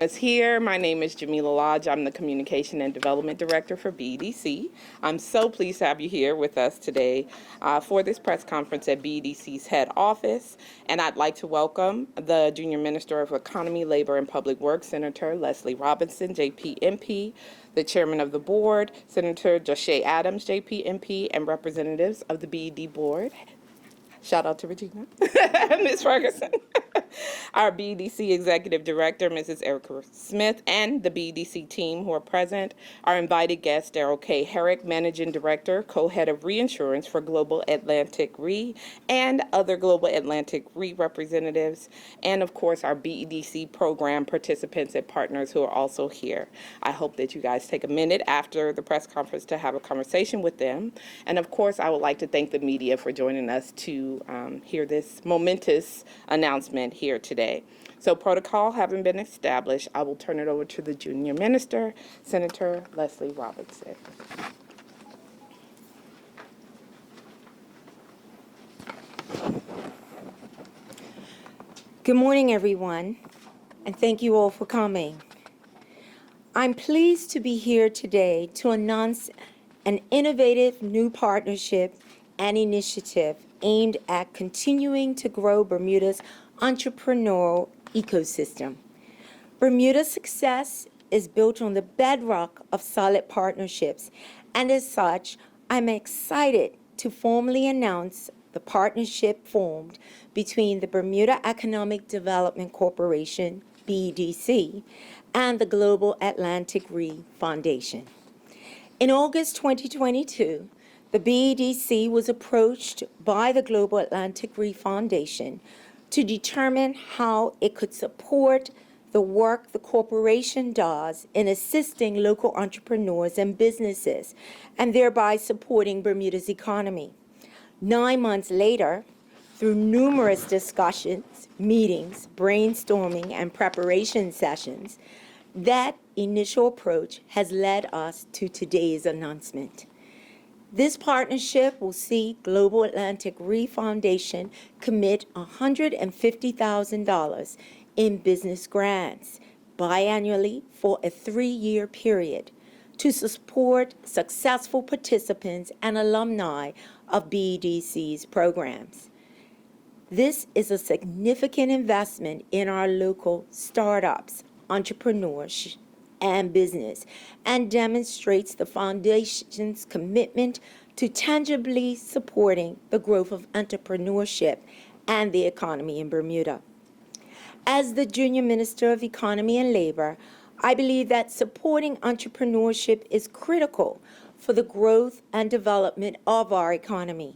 Is here. My name is Jamila Lodge. I'm the Communication and Development Director for BEDC. I'm so pleased to have you here with us today for this press conference at BEDC's head office. And I'd like to welcome the Junior Minister of Economy, Labor, and Public Works, Senator Leslie Robinson, JP MP, the Chairman of the Board, Senator Joshe Adams, JP MP, and representatives of the BED Board. Shout out to Regina, Ms. Ferguson, our BEDC Executive Director, Mrs. Erica Smith, and the BEDC team who are present. Our invited guest, Daryl K. Herrick, Managing Director, Co-Head of Reinsurance for Global Atlantic Re, and other Global Atlantic Re representatives, and of course our BEDC program participants and partners who are also here. I hope that you guys take a minute after the press conference to have a conversation with them. And of course, I would like to thank the media for joining us to hear this momentous announcement here today. So protocol having been established, I will turn it over to the Junior Minister, Senator Leslie Robinson. Good morning, everyone, and thank you all for coming. I'm pleased to be here today to announce an innovative new partnership and initiative aimed at continuing to grow Bermuda's entrepreneurial ecosystem. Bermuda's success is built on the bedrock of solid partnerships, and as such, I'm excited to formally announce the partnership formed between the Bermuda Economic Development Corporation, BEDC, and the Global Atlantic Re Foundation. In August 2022, the BEDC was approached by the Global Atlantic Re Foundation to determine how it could support the work the corporation does in assisting local entrepreneurs and businesses, and thereby supporting Bermuda's economy. 9 months later, through numerous discussions, meetings, brainstorming, and preparation sessions, that initial approach has led us to today's announcement. This partnership will see Global Atlantic Re Foundation commit $150,000 in business grants biannually for a 3-year period to support successful participants and alumni of BEDC's programs. This is a significant investment in our local startups, entrepreneurs, and business, and demonstrates the foundation's commitment to tangibly supporting the growth of entrepreneurship and the economy in Bermuda. As the Junior Minister of Economy and Labor, I believe that supporting entrepreneurship is critical for the growth and development of our economy.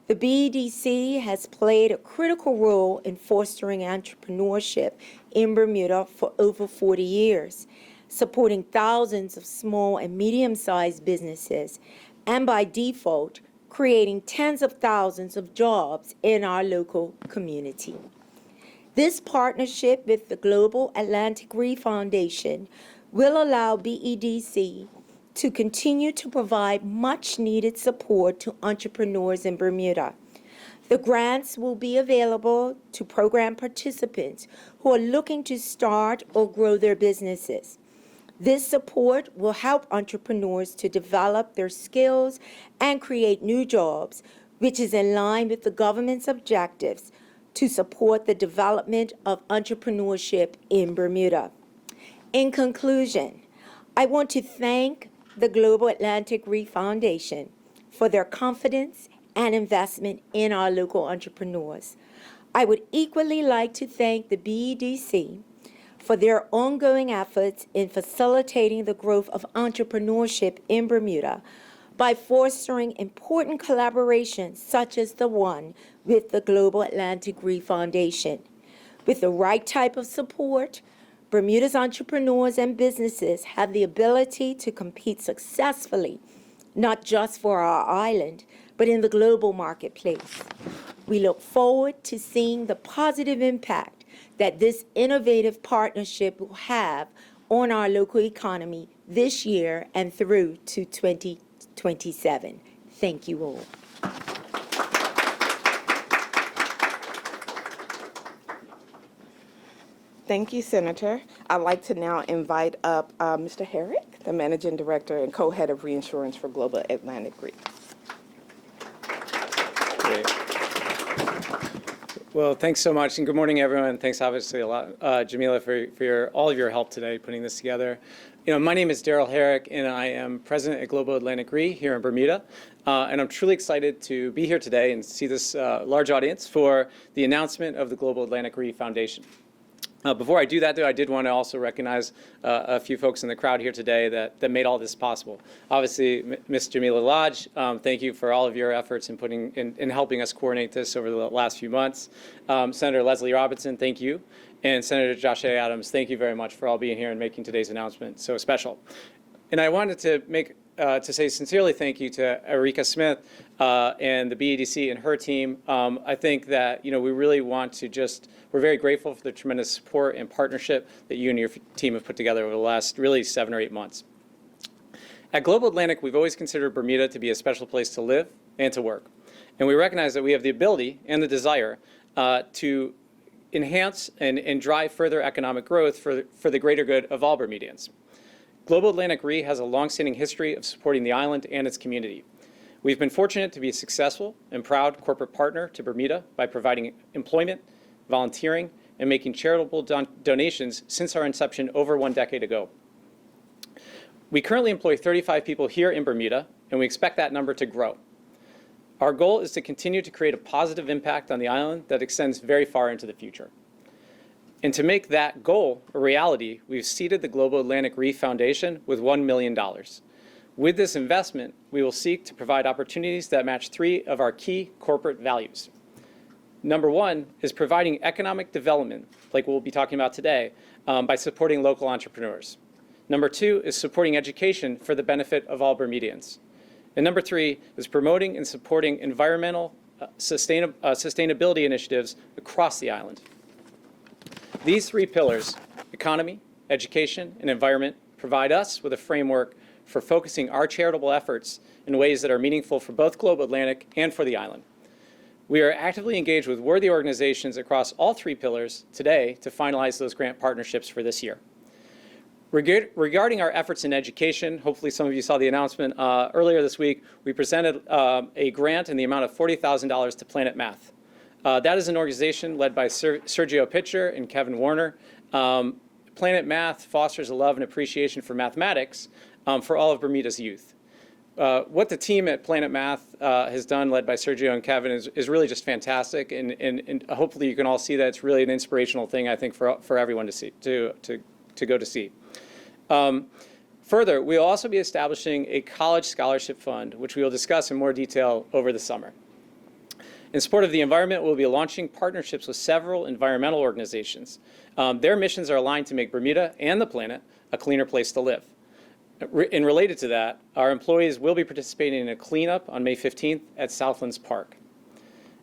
The BEDC has played a critical role in fostering entrepreneurship in Bermuda for over 40 years, supporting thousands of small and medium-sized businesses, and by default, creating tens of thousands of jobs in our local community. This partnership with the Global Atlantic Re Foundation will allow BEDC to continue to provide much-needed support to entrepreneurs in Bermuda. The grants will be available to program participants who are looking to start or grow their businesses. This support will help entrepreneurs to develop their skills and create new jobs, which is in line with the government's objectives to support the development of entrepreneurship in Bermuda. In conclusion, I want to thank the Global Atlantic Re Foundation for their confidence and investment in our local entrepreneurs. I would equally like to thank the BEDC for their ongoing efforts in facilitating the growth of entrepreneurship in Bermuda by fostering important collaborations such as the one with the Global Atlantic Re Foundation. With the right type of support, Bermuda's entrepreneurs and businesses have the ability to compete successfully, not just for our island, but in the global marketplace. We look forward to seeing the positive impact that this innovative partnership will have on our local economy this year and through to 2027. Thank you all. Thank you, Senator. I'd like to now invite up Mr. Herrick, the Managing Director and Co-Head of Reinsurance for Global Atlantic Re. Great. Well, thanks so much, and good morning, everyone. Thanks, obviously, a lot, Jamila, for all of your help today putting this together. My name is Daryl Herrick, and I am President at Global Atlantic Re here in Bermuda. And I'm truly excited to be here today and see this large audience for the announcement of the Global Atlantic Re Foundation. Before I do that, though, I did want to also recognize a few folks in the crowd here today that made all this possible. Obviously, Ms. Jamila Lodge, thank you for all of your efforts in helping us coordinate this over the last few months. Senator Leslie Robinson, thank you. And Senator Josh A. Adams, thank you very much for all being here and making today's announcement so special. And I wanted to say sincerely thank you to Erika Smith and the BEDC and her team. I think that we really want to we're very grateful for the tremendous support and partnership that you and your team have put together over the last really 7 or 8 months. At Global Atlantic, we've always considered Bermuda to be a special place to live and to work. And we recognize that we have the ability and the desire to enhance and drive further economic growth for the greater good of all Bermudians. Global Atlantic Re has a long-standing history of supporting the island and its community. We've been fortunate to be a successful and proud corporate partner to Bermuda by providing employment, volunteering, and making charitable donations since our inception over 1 decade ago. We currently employ 35 people here in Bermuda, and we expect that number to grow. Our goal is to continue to create a positive impact on the island that extends very far into the future. And to make that goal a reality, we've seeded the Global Atlantic Re Foundation with $1 million. With this investment, we will seek to provide opportunities that match 3 of our key corporate values. Number 1 is providing economic development, like we'll be talking about today, by supporting local entrepreneurs. Number 2 is supporting education for the benefit of all Bermudians. And number 3 is promoting and supporting environmental sustainability initiatives across the island. These 3 pillars, economy, education, and environment, provide us with a framework for focusing our charitable efforts in ways that are meaningful for both Global Atlantic and for the island. We are actively engaged with worthy organizations across all 3 pillars today to finalize those grant partnerships for this year. Regarding our efforts in education, hopefully some of you saw the announcement earlier this week, we presented a grant in the amount of $40,000 to Planet Math. That is an organization led by Sergio Pitcher and Kevin Warner. Planet Math fosters a love and appreciation for mathematics for all of Bermuda's youth. What the team at Planet Math has done, led by Sergio and Kevin, is really just fantastic, and hopefully you can all see that it's really an inspirational thing, I think, for everyone to see, to go to see. Further, we will also be establishing a college scholarship fund, which we will discuss in more detail over the summer. In support of the environment, we'll be launching partnerships with several environmental organizations. Their missions are aligned to make Bermuda and the planet a cleaner place to live. And related to that, our employees will be participating in a cleanup on May 15th at Southlands Park.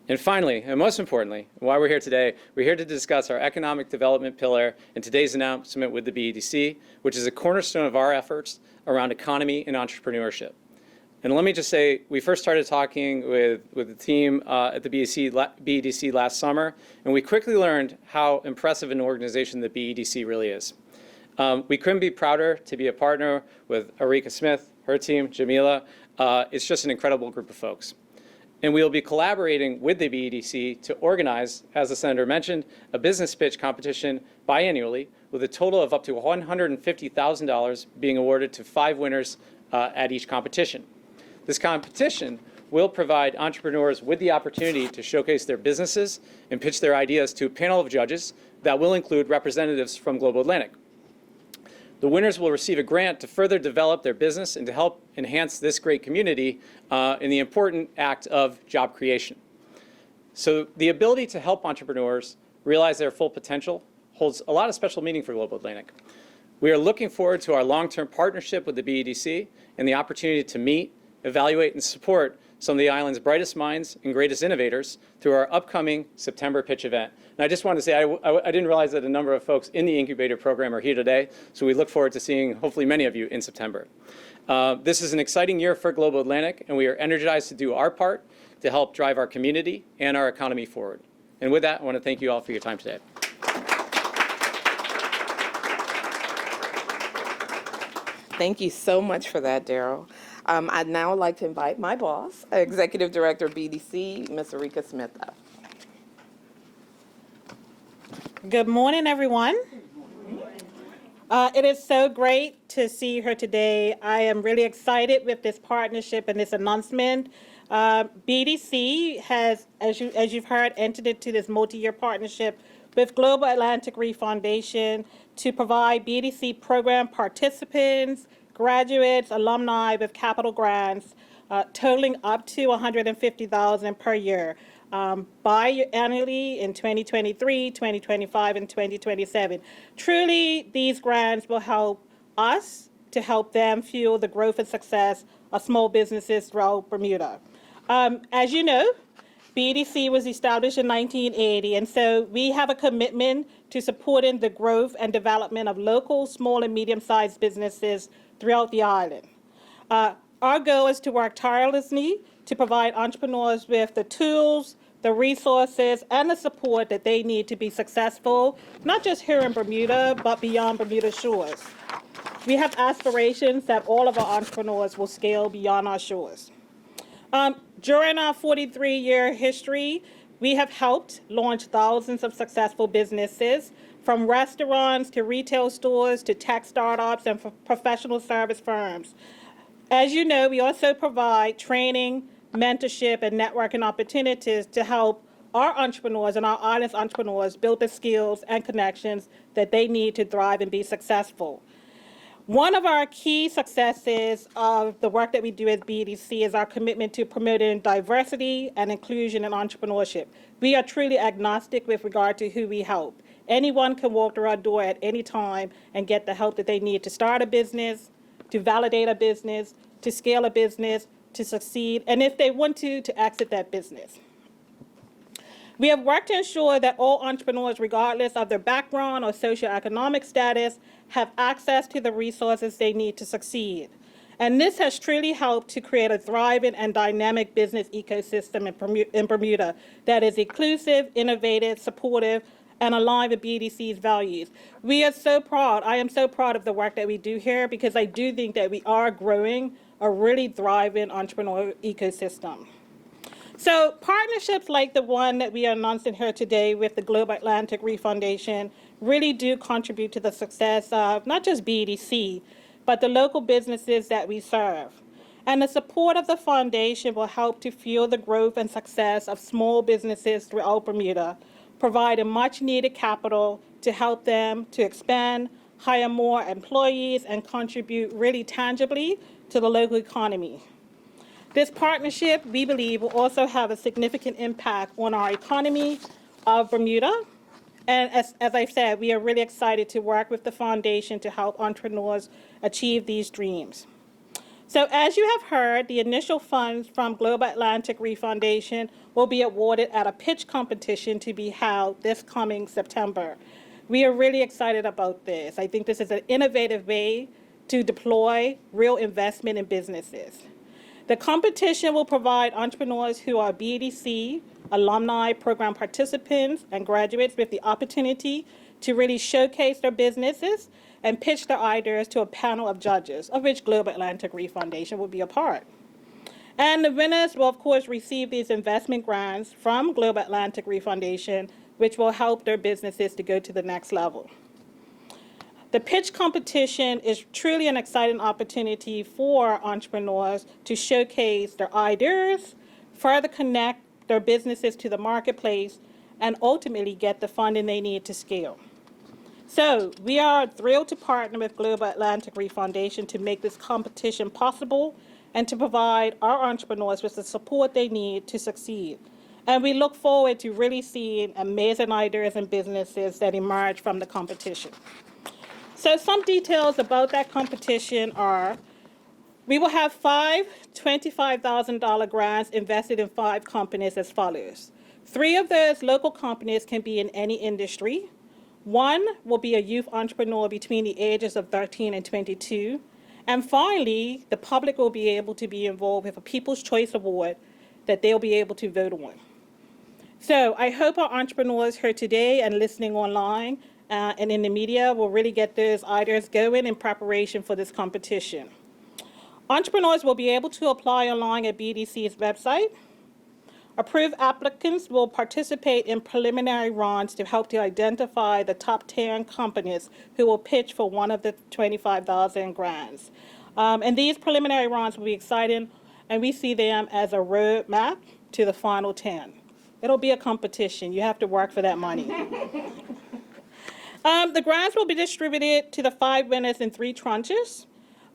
And finally, and most importantly, why we're here today, we're here to discuss our economic development pillar and today's announcement with the BEDC, which is a cornerstone of our efforts around economy and entrepreneurship. And let me just say, we first started talking with the team at the BEDC last summer, and we quickly learned how impressive an organization the BEDC really is. We couldn't be prouder to be a partner with Erika Smith, her team, Jamila. It's just an incredible group of folks. And we will be collaborating with the BEDC to organize, as the Senator mentioned, a business pitch competition biannually with a total of up to $150,000 being awarded to 5 winners at each competition. This competition will provide entrepreneurs with the opportunity to showcase their businesses and pitch their ideas to a panel of judges that will include representatives from Global Atlantic. The winners will receive a grant to further develop their business and to help enhance this great community in the important act of job creation. So the ability to help entrepreneurs realize their full potential holds a lot of special meaning for Global Atlantic. We are looking forward to our long-term partnership with the BEDC and the opportunity to meet, evaluate, and support some of the island's brightest minds and greatest innovators through our upcoming September pitch event. And I just wanted to say, I didn't realize that a number of folks in the incubator program are here today, so we look forward to seeing hopefully many of you in September. This is an exciting year for Global Atlantic, and we are energized to do our part to help drive our community and our economy forward. And with that, I want to thank you all for your time today. Thank you so much for that, Daryl. I'd now like to invite my boss, Executive Director of BDC, Ms. Arika Smith, up. Good morning, everyone. It is so great to see her today. I am really excited with this partnership and this announcement. BDC has, as you've heard, entered into this multi-year partnership with Global Atlantic Reef Foundation to provide BDC program participants, graduates, alumni with capital grants totaling up to $150,000 per year. Biannually in 2023, 2025, and 2027. Truly, these grants will help us to help them fuel the growth and success of small businesses throughout Bermuda. As you know, BDC was established in 1980, and so we have a commitment to supporting the growth and development of local, small, and medium-sized businesses throughout the island. Our goal is to work tirelessly to provide entrepreneurs with the tools, the resources, and the support that they need to be successful, not just here in Bermuda, but beyond Bermuda shores. We have aspirations that all of our entrepreneurs will scale beyond our shores. During our 43-year history, we have helped launch thousands of successful businesses, from restaurants to retail stores to tech startups and professional service firms. As you know, we also provide training, mentorship, and networking opportunities to help our entrepreneurs and our island's entrepreneurs build the skills and connections that they need to thrive and be successful. One of our key successes of the work that we do at BDC is our commitment to promoting diversity and inclusion in entrepreneurship. We are truly agnostic with regard to who we help. Anyone can walk through our door at any time and get the help that they need to start a business, to validate a business, to scale a business, to succeed, and if they want to exit that business. We have worked to ensure that all entrepreneurs, regardless of their background or socioeconomic status, have access to the resources they need to succeed. And this has truly helped to create a thriving and dynamic business ecosystem in Bermuda that is inclusive, innovative, supportive, and aligned with BDC's values. We are so proud. I am so proud of the work that we do here because I do think that we are growing a really thriving entrepreneurial ecosystem. So partnerships like the one that we are announcing here today with the Global Atlantic Reef Foundation really do contribute to the success of not just BDC, but the local businesses that we serve. And the support of the foundation will help to fuel the growth and success of small businesses throughout Bermuda, providing much needed capital to help them to expand, hire more employees, and contribute really tangibly to the local economy. This partnership, we believe, will also have a significant impact on our economy of Bermuda. And as I said, we are really excited to work with the foundation to help entrepreneurs achieve these dreams. So as you have heard, the initial funds from Global Atlantic Reef Foundation will be awarded at a pitch competition to be held this coming September. We are really excited about this. I think this is an innovative way to deploy real investment in businesses. The competition will provide entrepreneurs who are BDC, alumni, program participants, and graduates with the opportunity to really showcase their businesses and pitch their ideas to a panel of judges, of which Global Atlantic Reef Foundation will be a part. And the winners will, of course, receive these investment grants from Global Atlantic Reef Foundation, which will help their businesses to go to the next level. The pitch competition is truly an exciting opportunity for entrepreneurs to showcase their ideas, further connect their businesses to the marketplace, and ultimately get the funding they need to scale. So we are thrilled to partner with Global Atlantic Reef Foundation to make this competition possible and to provide our entrepreneurs with the support they need to succeed. And we look forward to really seeing amazing ideas and businesses that emerge from the competition. So some details about that competition are, we will have 5 $25,000 grants invested in 5 companies as follows. 3 of those local companies can be in any industry. 1 will be a youth entrepreneur between the ages of 13 and 22. And finally, the public will be able to be involved with a People's Choice Award that they'll be able to vote on. So I hope our entrepreneurs here today and listening online and in the media will really get those ideas going in preparation for this competition. Entrepreneurs will be able to apply online at BDC's website. Approved applicants will participate in preliminary rounds to help to identify the top 10 companies who will pitch for one of the 25,000 grants. And these preliminary rounds will be exciting, and we see them as a roadmap to the final 10. It'll be a competition. You have to work for that money. The grants will be distributed to the 5 winners in 3 tranches.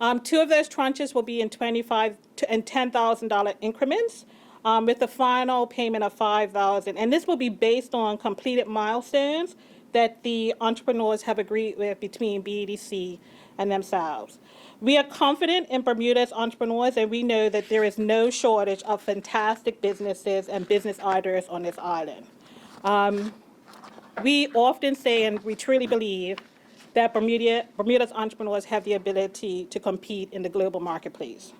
2 of those tranches will be in $25,000 and $10,000 increments, with the final payment of $5,000. And this will be based on completed milestones that the entrepreneurs have agreed with between BEDC and themselves. We are confident in Bermuda's entrepreneurs, and we know that there is no shortage of fantastic businesses and business ideas on this island. We often say, and we truly believe, that Bermuda's entrepreneurs have the ability to compete in the global marketplace.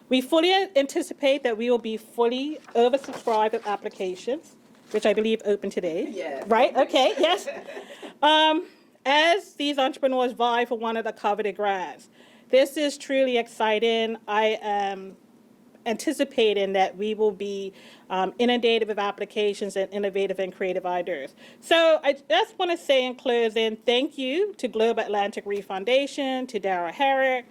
We fully anticipate that we will be fully oversubscribed with applications, which I believe open today. Yes. Right? Okay, yes. As these entrepreneurs vie for one of the coveted grants. This is truly exciting. I am anticipating that we will be inundated with applications and innovative and creative ideas. So I just want to say in closing, thank you to Global Atlantic Re Foundation, to Darrell Herrick,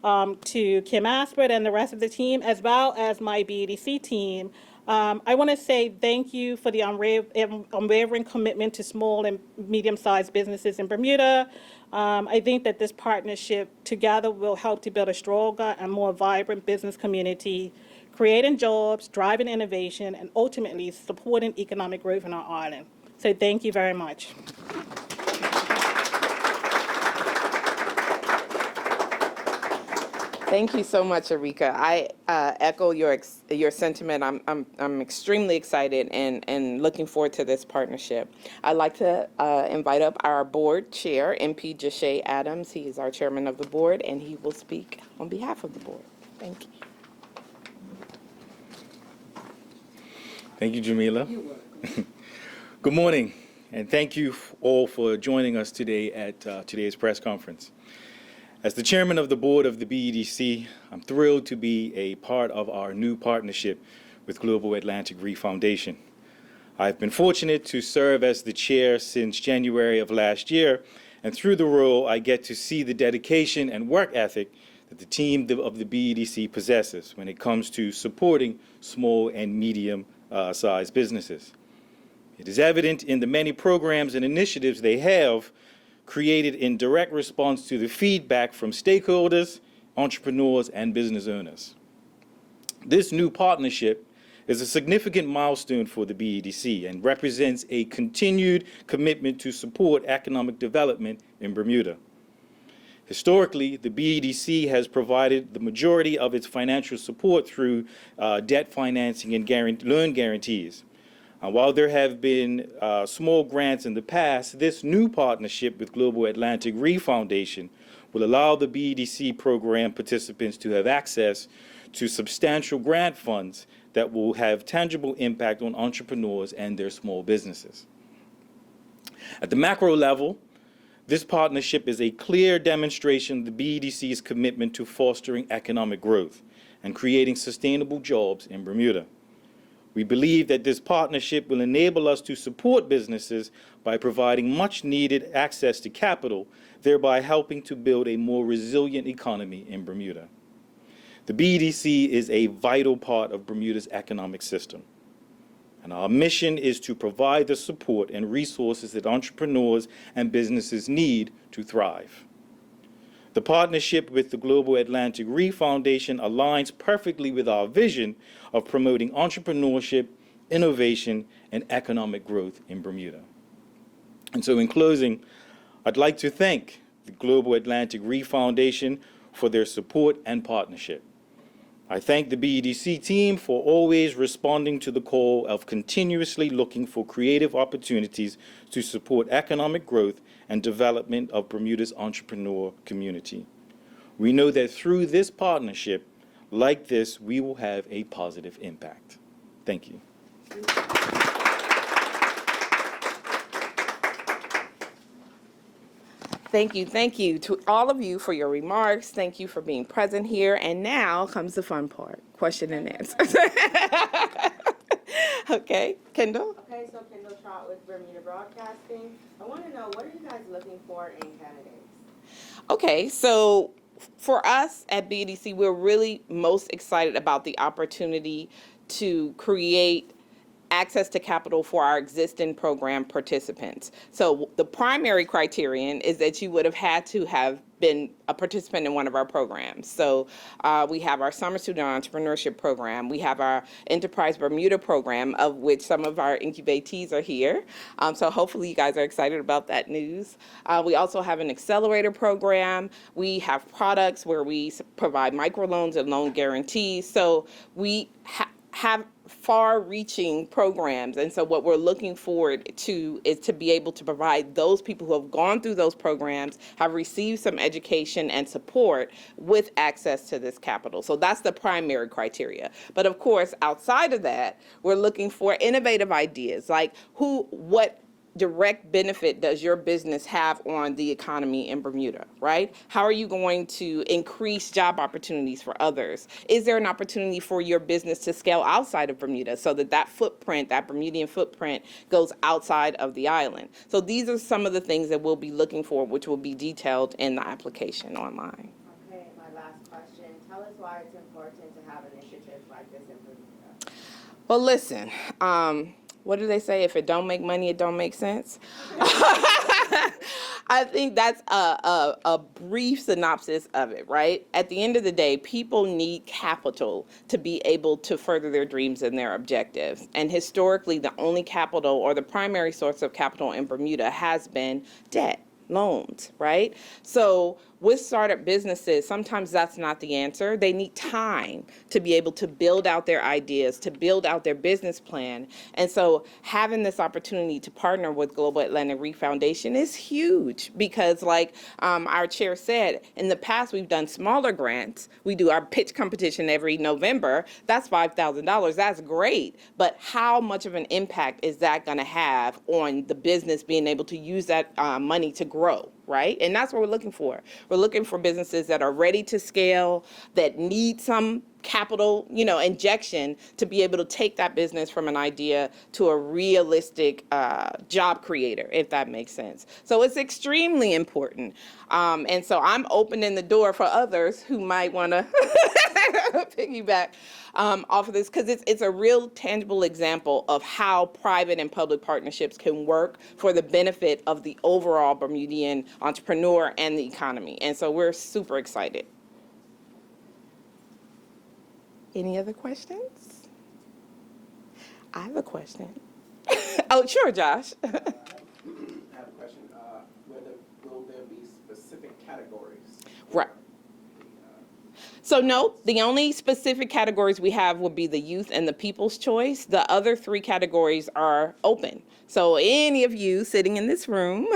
to Kim Aspert and the rest of the team, as well as my BEDC team. I want to say thank you for the unwavering commitment to small and medium-sized businesses in Bermuda. I think that this partnership together will help to build a stronger and more vibrant business community, creating jobs, driving innovation, and ultimately supporting economic growth in our island. So thank you very much. Thank you so much, Erika. I echo your sentiment. I'm extremely excited and looking forward to this partnership. I'd like to invite up our board chair, MP Jashay Adams. He is our chairman of the board, and he will speak on behalf of the board. Thank you. Thank you, Jamila. Good morning, and thank you all for joining us today at today's press conference. As the chairman of the board of the BEDC, I'm thrilled to be a part of our new partnership with Global Atlantic Re Foundation. I've been fortunate to serve as the chair since January of last year, and through the role, I get to see the dedication and work ethic that the team of the BEDC possesses when it comes to supporting small and medium-sized businesses. It is evident in the many programs and initiatives they have created in direct response to the feedback from stakeholders, entrepreneurs, and business owners. This new partnership is a significant milestone for the BEDC and represents a continued commitment to support economic development in Bermuda. Historically, the BEDC has provided the majority of its financial support through debt financing and loan guarantees. While there have been small grants in the past, this new partnership with Global Atlantic Re Foundation will allow the BEDC program participants to have access to substantial grant funds that will have tangible impact on entrepreneurs and their small businesses. At the macro level, this partnership is a clear demonstration of the BEDC's commitment to fostering economic growth and creating sustainable jobs in Bermuda. We believe that this partnership will enable us to support businesses by providing much-needed access to capital, thereby helping to build a more resilient economy in Bermuda. The BEDC is a vital part of Bermuda's economic system, and our mission is to provide the support and resources that entrepreneurs and businesses need to thrive. The partnership with the Global Atlantic Re Foundation aligns perfectly with our vision of promoting entrepreneurship, innovation, and economic growth in Bermuda. And so in closing, I'd like to thank the Global Atlantic Re Foundation for their support and partnership. I thank the BEDC team for always responding to the call of continuously looking for creative opportunities to support economic growth and development of Bermuda's entrepreneur community. We know that through this partnership, like this, we will have a positive impact. Thank you. Thank you to all of you for your remarks. Thank you for being present here. And now comes the fun part, question and answer. Okay, Kendall? Okay, so Kendall Trot with Bermuda Broadcasting. I want to know, what are you guys looking for in candidates? Okay, so for us at BEDC, we're really most excited about the opportunity to create access to capital for our existing program participants. So the primary criterion is that you would have had to have been a participant in one of our programs. So we have our Summer Student Entrepreneurship Program. We have our Enterprise Bermuda program, of which some of our incubatees are here. So hopefully you guys are excited about that news. We also have an accelerator program. We have products where we provide microloans and loan guarantees. So we have far-reaching programs, and so what we're looking forward to is to be able to provide those people who have gone through those programs, have received some education and support with access to this capital. So that's the primary criteria. But of course, outside of that, we're looking for innovative ideas, like what direct benefit does your business have on the economy in Bermuda, right? How are you going to increase job opportunities for others? Is there an opportunity for your business to scale outside of Bermuda so that footprint, that Bermudian footprint, goes outside of the island? So these are some of the things that we'll be looking for, which will be detailed in the application online. Okay, my last question. Tell us why it's important to have initiatives like this in Bermuda. Well, listen, what do they say? If it don't make money, it don't make sense. I think that's a brief synopsis of it, right? At the end of the day, people need capital to be able to further their dreams and their objectives. And historically, the only capital or the primary source of capital in Bermuda has been debt, loans, right? So with startup businesses, sometimes that's not the answer. They need time to be able to build out their ideas, to build out their business plan. And so having this opportunity to partner with Global Atlantic Reef Foundation is huge because like our chair said, in the past we've done smaller grants. We do our pitch competition every November. That's $5,000. That's great. But how much of an impact is that going to have on the business being able to use that money to grow? Right? And that's what we're looking for. We're looking for businesses that are ready to scale, that need some capital, injection to be able to take that business from an idea to a realistic job creator, if that makes sense. So it's extremely important. And so I'm opening the door for others who might want to piggyback off of this because it's a real tangible example of how private and public partnerships can work for the benefit of the overall Bermudian entrepreneur and the economy. And so we're super excited. Any other questions? I have a question. Oh, sure, Josh. I have a question. Will there be specific categories? Right. So no, the only specific categories we have would be the youth and the people's choice. The other three categories are open. So any of you sitting in this room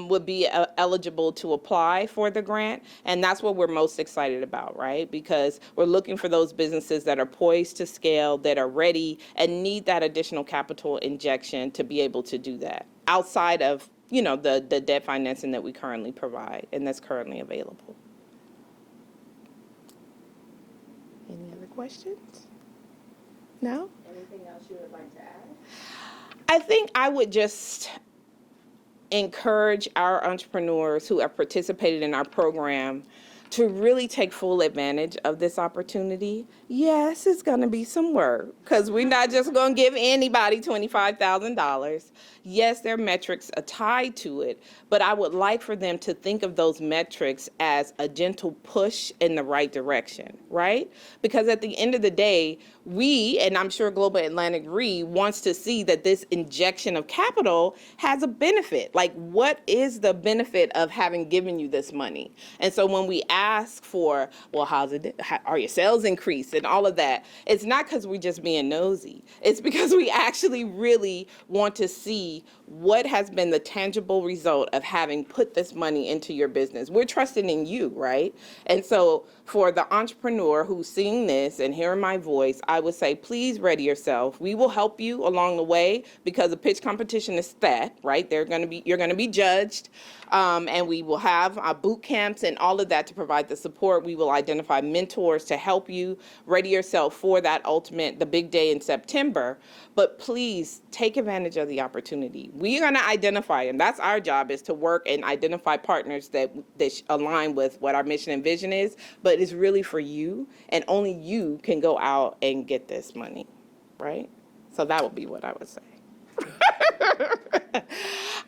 would be eligible to apply for the grant. And that's what we're most excited about, right? Because we're looking for those businesses that are poised to scale, that are ready, and need that additional capital injection to be able to do that outside of, the debt financing that we currently provide and that's currently available. Any other questions? No? Anything else you would like to add? I think I would just encourage our entrepreneurs who have participated in our program to really take full advantage of this opportunity. Yes, it's going to be some work because we're not just going to give anybody $25,000. Yes, there are metrics tied to it, but I would like for them to think of those metrics as a gentle push in the right direction, right? Because at the end of the day, we, and I'm sure Global Atlantic Re, wants to see that this injection of capital has a benefit. Like, what is the benefit of having given you this money? And so when we ask for, well, are your sales increased and all of that, it's not because we're just being nosy. It's because we actually really want to see what has been the tangible result of having put this money into your business? We're trusting in you, right? And so for the entrepreneur who's seeing this and hearing my voice, I would say, please ready yourself. We will help you along the way because the pitch competition is set, right? You're going to be judged. And we will have boot camps and all of that to provide the support. We will identify mentors to help you ready yourself for that the big day in September. But please take advantage of the opportunity. We're going to identify, and that's our job, is to work and identify partners that align with what our mission and vision is. But it's really for you, and only you can go out and get this money, right? So that would be what I would say.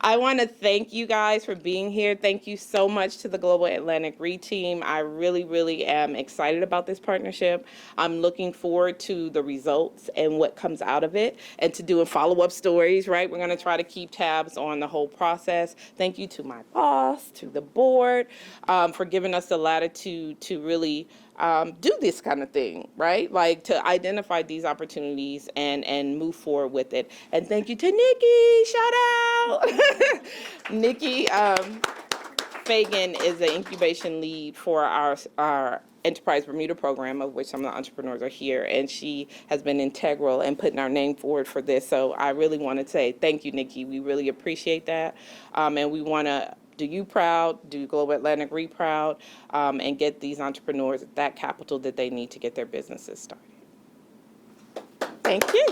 I want to thank you guys for being here. Thank you so much to the Global Atlantic RE team. I really, really am excited about this partnership. I'm looking forward to the results and what comes out of it, and to doing follow-up stories, right? We're going to try to keep tabs on the whole process. Thank you to my boss, to the board, for giving us the latitude to really do this kind of thing, right? Like to identify these opportunities and move forward with it. And thank you to Nikki, shout out. Nikki Fagan is the incubation lead for our Enterprise Bermuda program, of which some of the entrepreneurs are here, and she has been integral in putting our name forward for this. So I really want to say thank you, Nikki. We really appreciate that, and we want to do you proud, do Global Atlantic RE proud, and get these entrepreneurs that capital that they need to get their businesses started. Thank you.